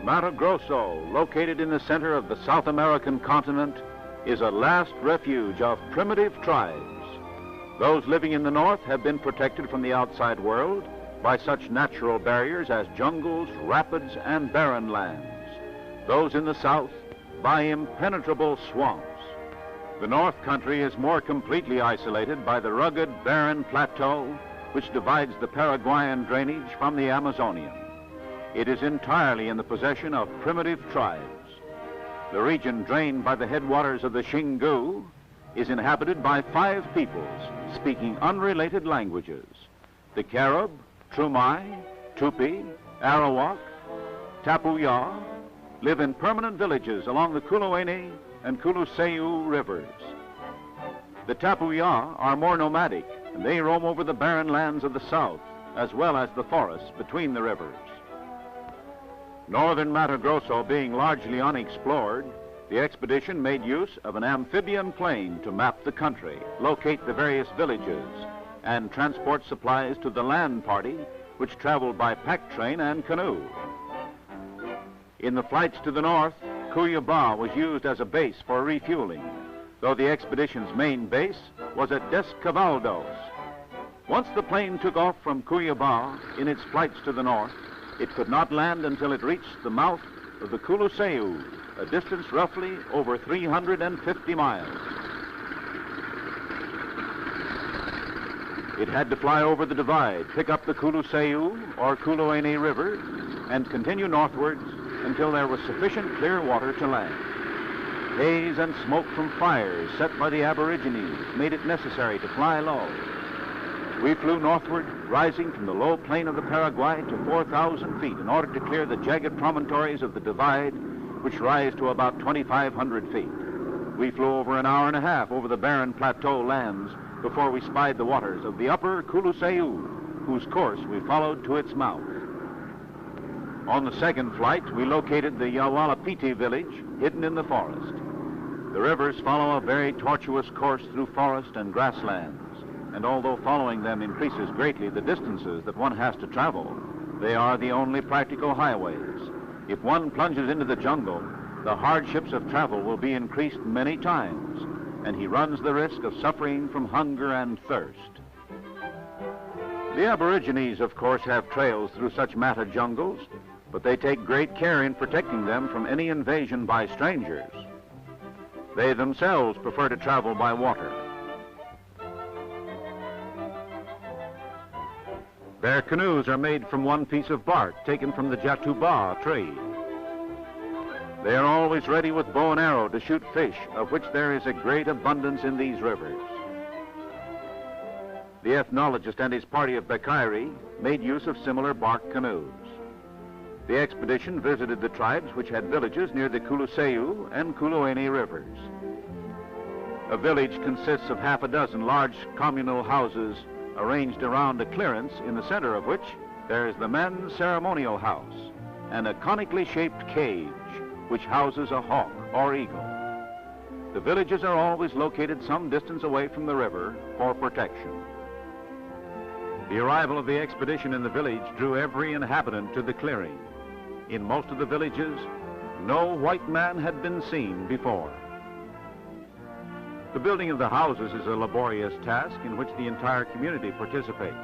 Mato Grosso, located in the center of the South American continent, is a last refuge of primitive tribes. Those living in the north have been protected from the outside world by such natural barriers as jungles, rapids, and barren lands. Those in the south by impenetrable swamps. The north country is more completely isolated by the rugged, barren plateau which divides the Paraguayan drainage from the Amazonian. It is entirely in the possession of primitive tribes. The region drained by the headwaters of the Xingu is inhabited by 5 peoples speaking unrelated languages: the Carib, Trumai, Tupi, Arawak, Tapuya, live in permanent villages along the Kuluene and Kuluseyu rivers. The Tapuya are more nomadic, and they roam over the barren lands of the south, as well as the forests between the rivers. Northern Mato Grosso being largely unexplored, the expedition made use of an amphibian plane to map the country, locate the various villages, and transport supplies to the land party, which traveled by pack train and canoe. In the flights to the north, Cuiabá was used as a base for refueling, though the expedition's main base was at Descavaldos. Once the plane took off from Cuiabá in its flights to the north, it could not land until it reached the mouth of the Kuluseyu, a distance roughly over 350 miles. It had to fly over the divide, pick up the Kuluseyu or Kuluene River, and continue northwards until there was sufficient clear water to land. Haze and smoke from fires set by the Aborigines made it necessary to fly low. We flew northward, rising from the low plain of the Paraguay to 4,000 feet in order to clear the jagged promontories of the divide, which rise to about 2,500 feet. We flew over an hour and a half over the barren plateau lands before we spied the waters of the upper Kuluseyu, whose course we followed to its mouth. On the second flight, we located the Yawalapiti village, hidden in the forest. The rivers follow a very tortuous course through forest and grasslands, and although following them increases greatly the distances that one has to travel, they are the only practical highways. If one plunges into the jungle, the hardships of travel will be increased many times, and he runs the risk of suffering from hunger and thirst. The Aborigines, of course, have trails through such matted jungles, but they take great care in protecting them from any invasion by strangers. They themselves prefer to travel by water. Their canoes are made from one piece of bark taken from the jatubá tree. They are always ready with bow and arrow to shoot fish, of which there is a great abundance in these rivers. The ethnologist and his party of Bakairi made use of similar bark canoes. The expedition visited the tribes which had villages near the Kuluseyu and Kuluene rivers. A village consists of half a dozen large communal houses arranged around a clearance, in the center of which there is the men's ceremonial house and a conically shaped cage which houses a hawk or eagle. The villages are always located some distance away from the river for protection. The arrival of the expedition in the village drew every inhabitant to the clearing. In most of the villages, no white man had been seen before. The building of the houses is a laborious task in which the entire community participates.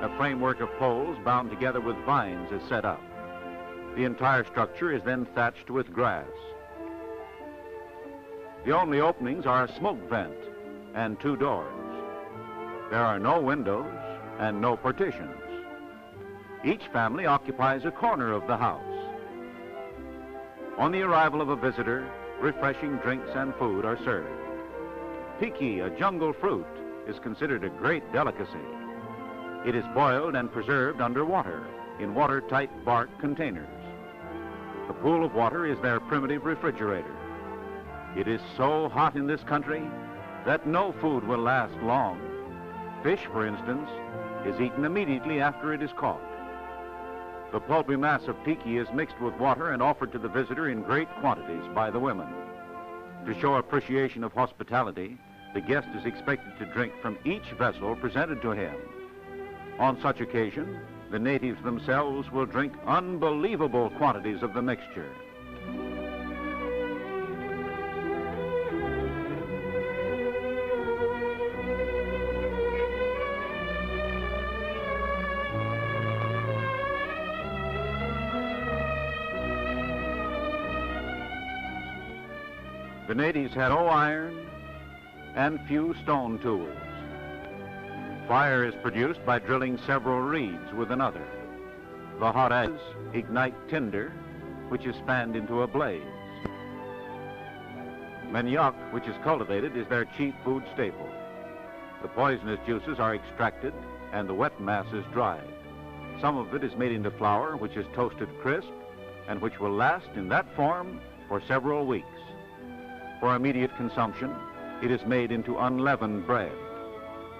A framework of poles bound together with vines is set up. The entire structure is then thatched with grass. The only openings are a smoke vent and 2 doors. There are no windows and no partitions. Each family occupies a corner of the house. On the arrival of a visitor, refreshing drinks and food are served. Piki, a jungle fruit, is considered a great delicacy. It is boiled and preserved underwater in watertight bark containers. The pool of water is their primitive refrigerator. It is so hot in this country that no food will last long. Fish, for instance, is eaten immediately after it is caught. The pulpy mass of piki is mixed with water and offered to the visitor in great quantities by the women. To show appreciation of hospitality, the guest is expected to drink from each vessel presented to him. On such occasion, The natives themselves will drink unbelievable quantities of the mixture. The natives had no iron and few stone tools. Fire is produced by drilling several reeds with another. The hot ashes ignite tinder, which is fanned into a blaze. Manioc, which is cultivated, is their chief food staple. The poisonous juices are extracted and the wet mass is dried. Some of it is made into flour, which is toasted crisp and which will last in that form for several weeks. For immediate consumption, it is made into unleavened bread.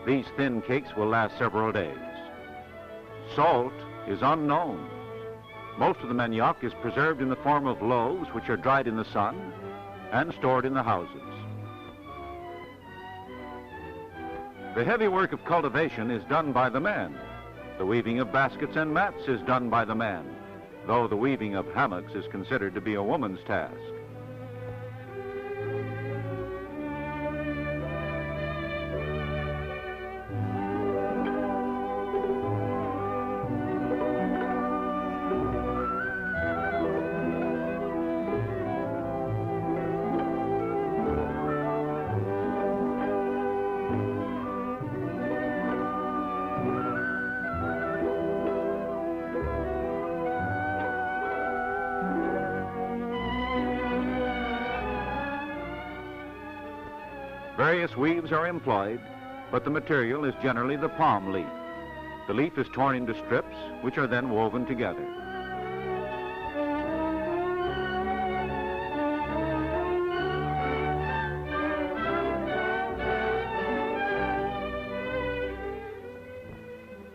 These thin cakes will last several days. Salt is unknown. Most of the manioc is preserved in the form of loaves, which are dried in the sun and stored in the houses. The heavy work of cultivation is done by the man. The weaving of baskets and mats is done by the man, though the weaving of hammocks is considered to be a woman's task. Various weaves are employed, but the material is generally the palm leaf. The leaf is torn into strips, which are then woven together.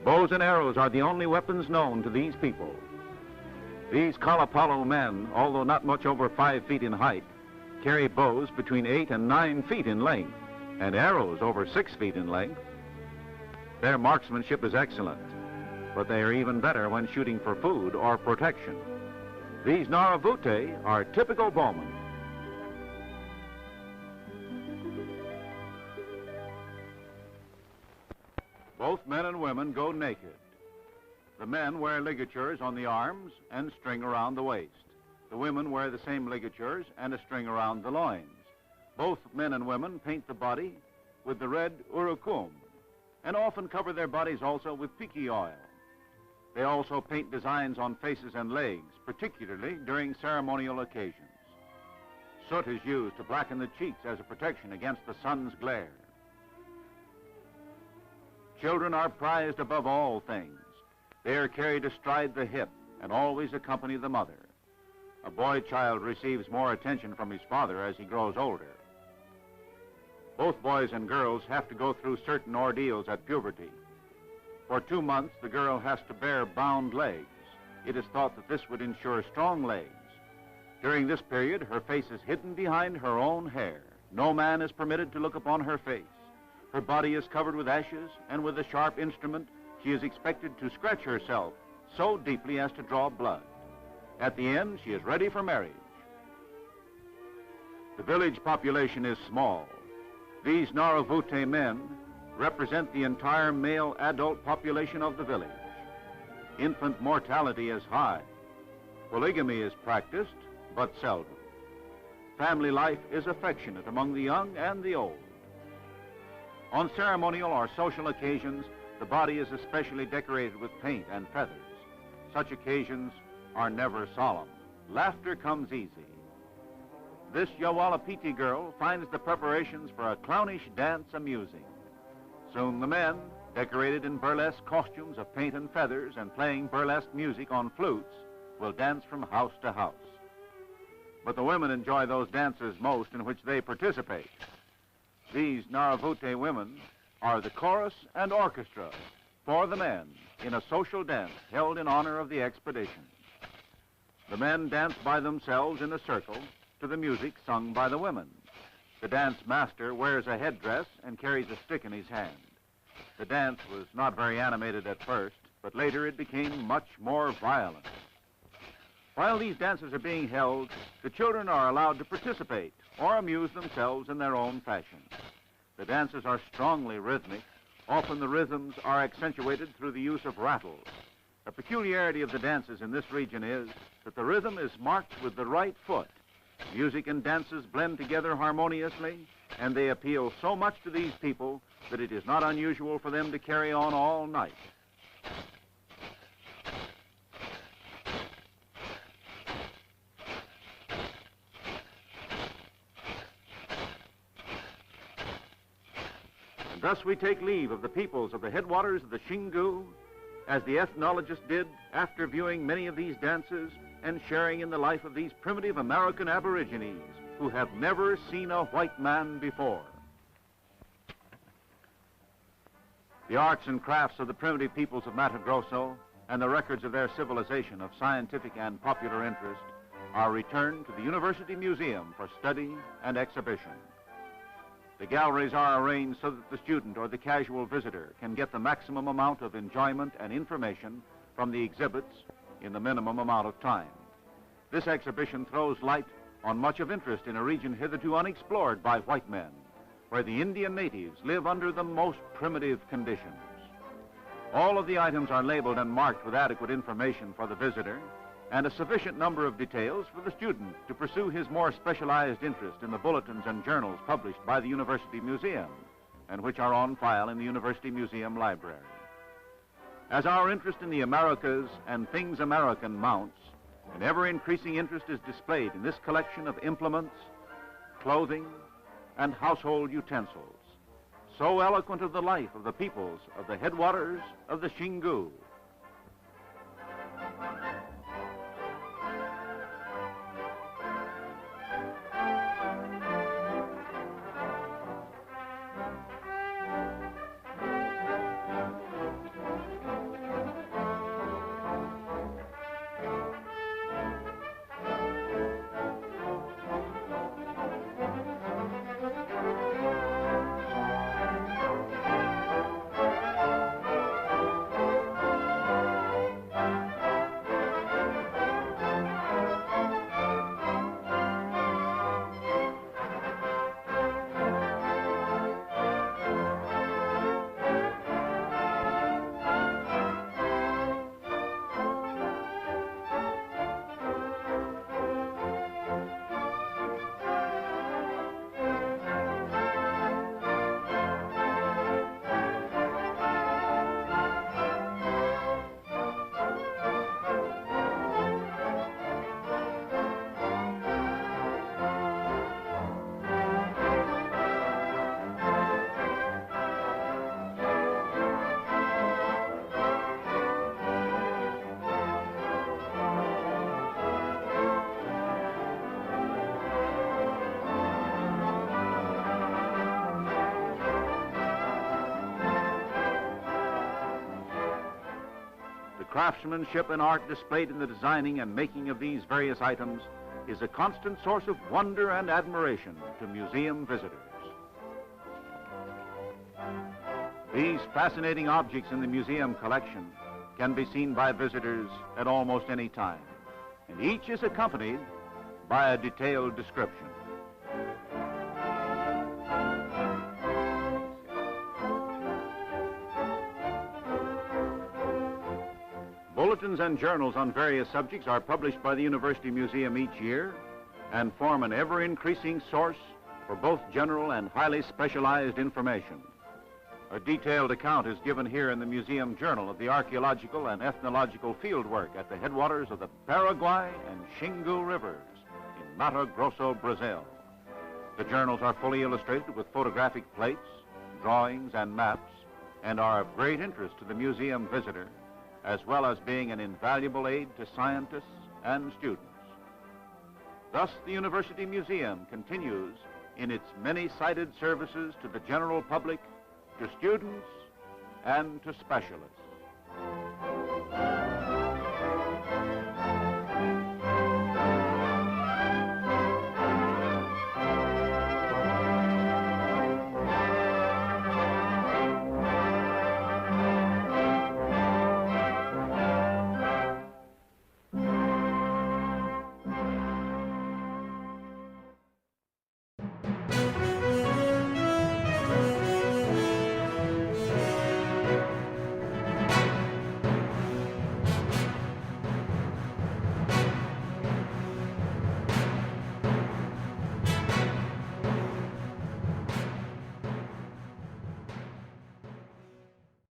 Bows and arrows are the only weapons known to these people. These Kalapalo men, although not much over 5 feet in height, carry bows between 8 and 9 feet in length and arrows over 6 feet in length. Their marksmanship is excellent, but they are even better when shooting for food or protection. These Naravute are typical bowmen. Both men and women go naked. The men wear ligatures on the arms and string around the waist. The women wear the same ligatures and a string around the loins. Both men and women paint the body with the red urucum and often cover their bodies also with piki oil. They also paint designs on faces and legs, particularly during ceremonial occasions. Soot is used to blacken the cheeks as a protection against the sun's glare. Children are prized above all things. They are carried astride the hip and always accompany the mother. A boy child receives more attention from his father as he grows older. Both boys and girls have to go through certain ordeals at puberty. For 2 months, the girl has to bear bound legs. It is thought that this would ensure strong legs. During this period, her face is hidden behind her own hair. No man is permitted to look upon her face. Her body is covered with ashes, and with a sharp instrument, she is expected to scratch herself so deeply as to draw blood. At the end, she is ready for marriage. The village population is small. These Naravute men represent the entire male adult population of the village. Infant mortality is high. Polygamy is practiced, but seldom. Family life is affectionate among the young and the old. On ceremonial or social occasions, the body is especially decorated with paint and feathers. Such occasions are never solemn. Laughter comes easy. This Yawalapiti girl finds the preparations for a clownish dance amusing. Soon the men, decorated in burlesque costumes of paint and feathers and playing burlesque music on flutes, will dance from house to house. But the women enjoy those dances most in which they participate. These Naravute women are the chorus and orchestra for the men in a social dance held in honor of the expedition. The men dance by themselves in a circle to the music sung by the women. The dance master wears a headdress and carries a stick in his hand. The dance was not very animated at first, but later it became much more violent. While these dances are being held, the children are allowed to participate or amuse themselves in their own fashion. The dances are strongly rhythmic. Often the rhythms are accentuated through the use of rattles. A peculiarity of the dances in this region is that the rhythm is marked with the right foot. Music and dances blend together harmoniously, and they appeal so much to these people that it is not unusual for them to carry on all night. And thus we take leave of the peoples of the headwaters of the Xingu, as the ethnologist did after viewing many of these dances and sharing in the life of these primitive American aborigines who have never seen a white man before. The arts and crafts of the primitive peoples of Mato Grosso and the records of their civilization of scientific and popular interest are returned to the University Museum for study and exhibition. The galleries are arranged so that the student or the casual visitor can get the maximum amount of enjoyment and information from the exhibits in the minimum amount of time. This exhibition throws light on much of interest in a region hitherto unexplored by white men, where the Indian natives live under the most primitive conditions. All of the items are labeled and marked with adequate information for the visitor and a sufficient number of details for the student to pursue his more specialized interest in the bulletins and journals published by the University Museum and which are on file in the University Museum Library. As our interest in the Americas and things American mounts, an ever-increasing interest is displayed in this collection of implements, clothing, and household utensils, so eloquent of the life of the peoples of the headwaters of the Xingu. Craftsmanship and art displayed in the designing and making of these various items is a constant source of wonder and admiration to museum visitors. These fascinating objects in the museum collection can be seen by visitors at almost any time, and each is accompanied by a detailed description. Bulletins and journals on various subjects are published by the University Museum each year and form an ever-increasing source for both general and highly specialized information. A detailed account is given here in the Museum Journal of the archaeological and ethnological fieldwork at the headwaters of the Paraguay and Xingu rivers in Mato Grosso, Brazil. The journals are fully illustrated with photographic plates, drawings, and maps, and are of great interest to the museum visitor, as well as being an invaluable aid to scientists and students. Thus, the University Museum continues in its many-sided services to the general public, to students, and to specialists.